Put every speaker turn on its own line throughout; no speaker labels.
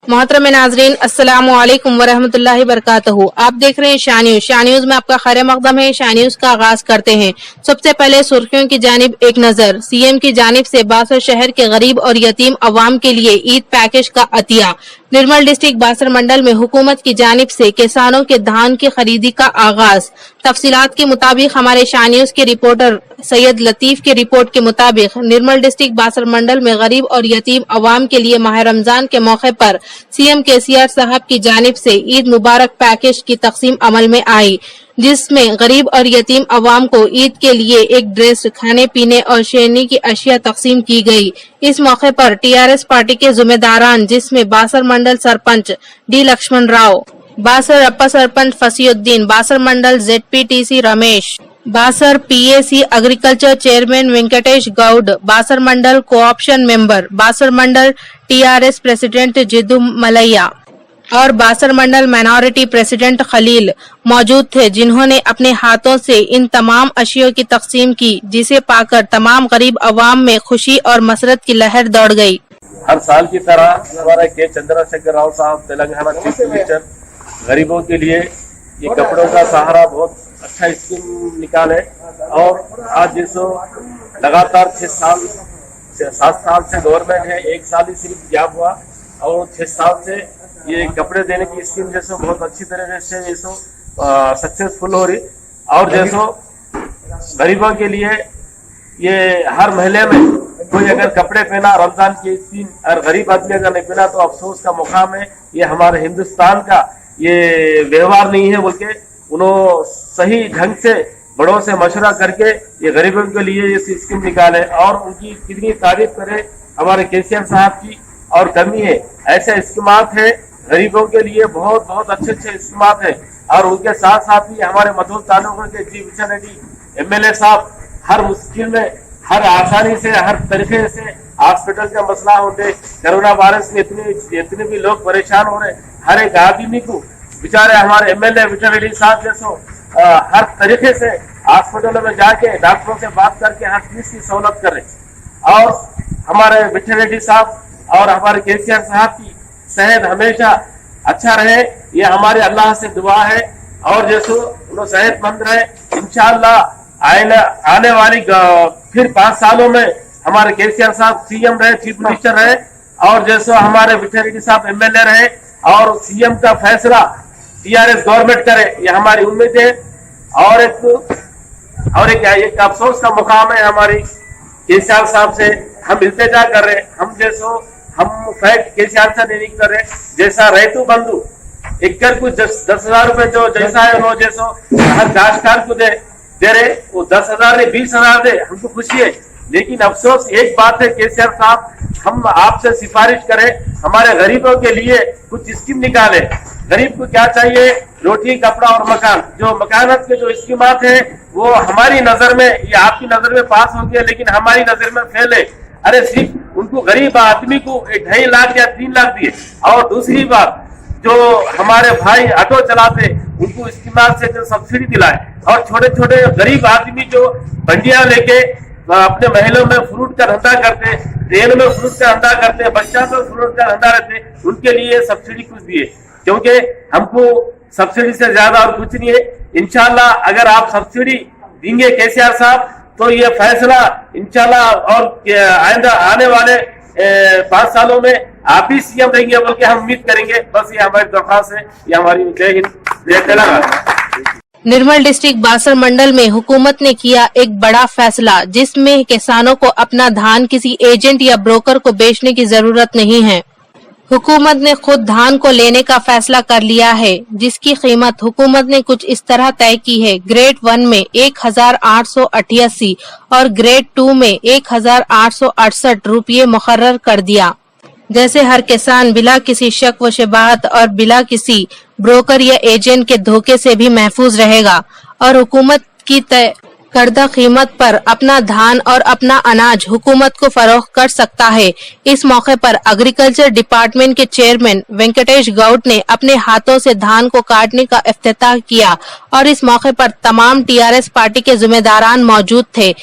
मोहतरम नाजरीन, अस्सलाम वालेकुम वरहमतुल्लाहि वबरकातुहू। आप देख रहे हैं शाह न्यूज। शाह न्यूज में आपका खैर मकदम है। शाह न्यूज का आगाज करते हैं। सबसे पहले सुर्खियों की जानिब एक नजर। सीएम की जानिब से बासर शहर के गरीब और यतीम अवाम के लिए ईद पैकेज का अतिया। निर्मल डिस्ट्रिक्ट बासर मंडल में हुकूमत की जानिब से किसानों के धान की खरीदी का आगाज। तफसीलात के मुताबिक हमारे शाह न्यूज के रिपोर्टर सैयद लतीफ की रिपोर्ट के मुताबिक निर्मल डिस्ट्रिक्ट बासर मंडल में गरीब और यतीम अवाम के लिए माह रमजान के मौके पर सीएम केसीआर साहब की जानिब से ईद मुबारक पैकेज की तकसीम अमल में आई, जिसमें गरीब और यतीम अवाम को ईद के लिए एक ड्रेस, खाने पीने और शेरनी की अशिया तकसीम की गई। इस मौके पर टीआरएस पार्टी के जिम्मेदारान, जिसमें Basar mandal sarpanch D Laxman Rao, Basar Appa sarpanch Fasiuddin, Basar mandal ZPTC Ramesh, Basar PAC agriculture chairman Venkatesh Goud, Basar mandal cooption member, Basar mandal TRS president Jiddu Malaiah और बासर मंडल माइनॉरिटी प्रेसिडेंट खलील मौजूद थे, जिन्होंने अपने हाथों से इन तमाम अशियों की तकसीम की, जिसे पाकर तमाम गरीब अवाम में खुशी और मसरत की लहर दौड़ गई।
हर साल की तरह हमारे के चंद्रशेखर राव साहब तेलंगाना चीफ मिनिस्टर गरीबों के लिए ये कपड़ों का सहारा बहुत अच्छा स्कीम निकाले और आज जैसो लगातार 7 साल से गवर्नमेंट है, 1 साल ही सिर्फ गैप हुआ और 6 साल से ये कपड़े देने की स्कीम जैसो बहुत अच्छी तरह से जैसो सक्सेसफुल हो रही और जैसो गरीबों के लिए ये हर महीने में कोई अगर कपड़े पहना रमजान के इस दिन और गरीब आदमी अगर नहीं पहना तो अफसोस का मुकाम है। ये हमारे हिंदुस्तान का ये व्यवहार नहीं है, बोल के उन्होंने सही ढंग से बड़ों से मशवरा करके ये गरीबों के लिए ये स्कीम निकाले और उनकी कितनी तारीफ करे हमारे केसीआर साहब की। और कमी है ऐसे स्कीमात है गरीबों के लिए, बहुत बहुत अच्छे स्कीमात है और उनके साथ साथ ही हमारे मधुर तालुका के जी विजय रेड्डी एमएलए साहब हर मुश्किल में हर आसानी से हर तरीके से हॉस्पिटल का मसला होते, कोरोना वायरस में इतने भी लोग परेशान हो रहे, हर एक आदमी को बेचारे हमारे एमएलए विजय रेड्डी साहब जैसो हर तरीके से हॉस्पिटलों में जाके डॉक्टरों से बात करके हर चीज की सहूलत कर रहे और हमारे विजय रेड्डी साहब और हमारे केसीआर साहब की सेहत हमेशा अच्छा रहे, ये हमारे अल्लाह से दुआ है और जैसो उन्होंने सेहतमंद रहे। इंशाअल्लाह आने वाली फिर 5 सालों में हमारे केसीआर साहब सीएम रहे, चीफ मिनिस्टर रहे और जैसो हमारे विजय रेड्डी साहब एमएलए रहे और सीएम का फैसला टीआरएस गवर्नमेंट करे, ये हमारी उम्मीद है। और एक अफसोस का मुकाम है हमारी केसीआर साहब से हम इल्तिजा कर रहे, हम जैसो हम फैक्ट केसीआर से नहीं कर रहे, जैसा रैतु बंधु एकड़ को 10,000 रुपए जो जैसा है वो जैसो हर काश्तकार को दे रहे, वो 10,000 नहीं 20,000 दे, हमको खुशी है। लेकिन अफसोस एक बात है केसीआर साहब, हम आपसे सिफारिश करें हमारे गरीबों के लिए कुछ स्कीम निकाले। गरीब को क्या चाहिए? रोटी, कपड़ा और मकान। जो मकानत के जो स्कीमात है वो हमारी नजर में या आपकी नजर में पास हो गया, लेकिन हमारी नजर में फेल है। अरे सिर्फ उनको गरीब आदमी को 2.5 लाख या 3 लाख दिए और दूसरी बात जो हमारे भाई ऑटो चलाते उनको स्कीमात से जो सब्सिडी दिलाए और छोटे छोटे गरीब आदमी जो बंडियां लेके अपने महलों में फ्रूट का धंधा करते, ट्रेन में फ्रूट का धंधा करते, बच्चा में फ्रूट का धंधा रहते, उनके लिए सब्सिडी कुछ दिए, क्योंकि हमको सब्सिडी से ज्यादा और कुछ नहीं है। इंशाल्लाह अगर आप सब्सिडी देंगे केसीआर साहब तो ये फैसला इंशाल्लाह और आइंदा आने वाले 5 सालों में आप ही सीएम रहेंगे बोल के हम उम्मीद करेंगे। बस ये हमारी दरख्वास्त है, ये हमारी जय हिंद जय तेलंगाना।
निर्मल डिस्ट्रिक्ट बासर मंडल में हुकूमत ने किया एक बड़ा फैसला, जिसमें किसानों को अपना धान किसी एजेंट या ब्रोकर को बेचने की जरूरत नहीं है। हुकूमत ने खुद धान को लेने का फैसला कर लिया है, जिसकी कीमत हुकूमत ने कुछ इस तरह तय की है। ग्रेड 1 में 1,888 और ग्रेड 2 में 1,868 रुपये मुकर्रर कर दिया। जैसे हर किसान बिला किसी शक व शबाहत और बिला किसी ब्रोकर या एजेंट के धोखे से भी महफूज रहेगा और हुकूमत की तय करदा कीमत पर अपना धान और अपना अनाज हुकूमत को फरोख्त कर सकता है। इस मौके पर एग्रीकल्चर डिपार्टमेंट के चेयरमैन वेंकटेश गौड ने अपने हाथों से धान को काटने का इफ्तिताह किया और इस मौके पर तमाम टीआरएस पार्टी के जिम्मेदारान मौजूद थे।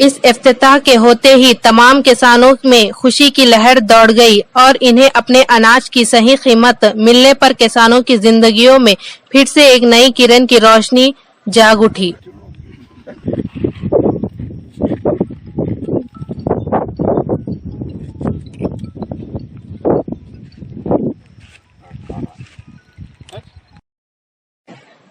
इस इफ्तिताह के होते ही तमाम किसानों में खुशी की लहर दौड़ गई और इन्हें अपने अनाज की सही कीमत मिलने पर किसानों की जिंदगियों में फिर से एक नई किरण की रोशनी जाग उठी।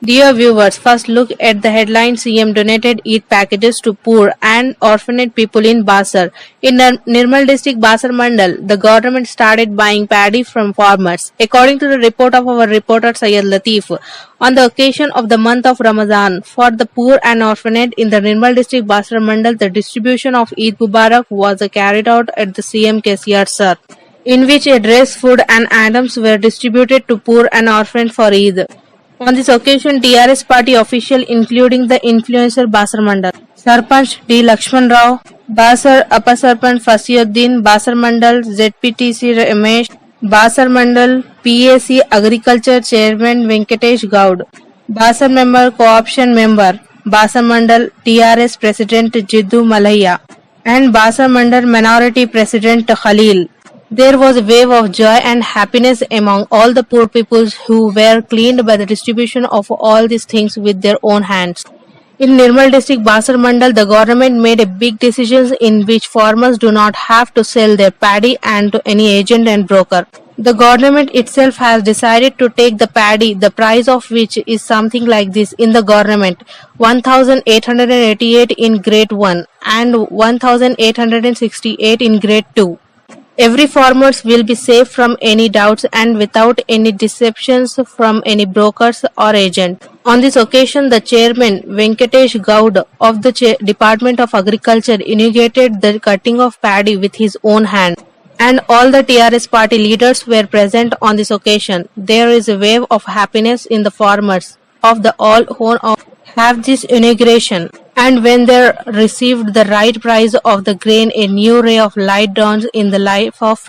Dear viewers, first look at the headline: CM donated Eid packages to poor and orphaned people in Basar. In Nirmal district, Basar Mandal, the government started buying paddy from farmers. According to the report of our reporter Syed Latif, on the occasion of the month of Ramadan, for the poor and orphaned in the Nirmal district, Basar Mandal, the distribution of Eid Mubarak was carried out at the CM KCR Sir, in which a dress, food and items were distributed to poor and orphaned for Eid. On this occasion, TRS party official including the influencer Basar Mandal, Sarpanch D. Lakshman Rao, Basar Upper Sarpanch Fasiuddin, Basar Mandal ZPTC Ramesh, Basar Mandal PAC Agriculture Chairman Venkatesh Gaud, Basar Member Co-option Member, Basar Mandal TRS President Jiddu Malaya, and Basar Mandal Minority President Khalil. There was a wave of joy and happiness among all the poor peoples who were cleaned by the distribution of all these things with their own hands. In Nirmal district, Basar Mandal, the government made a big decisions in which farmers do not have to sell their paddy and to any agent and broker. The government itself has decided to take the paddy, the price of which is something like this in the government: 1,888 in grade 1 and 1,868 in grade 2. Every farmers will be safe from any doubts and without any deceptions from any brokers or agent. On this occasion, the chairman Venkatesh Gaud of the Department of Agriculture inaugurated the cutting of paddy with his own hand, and all the TRS party leaders were present on this occasion. There is a wave of happiness in the farmers of the all who have this inauguration, and when they received the right price of the grain, a new ray of light dawns in the life of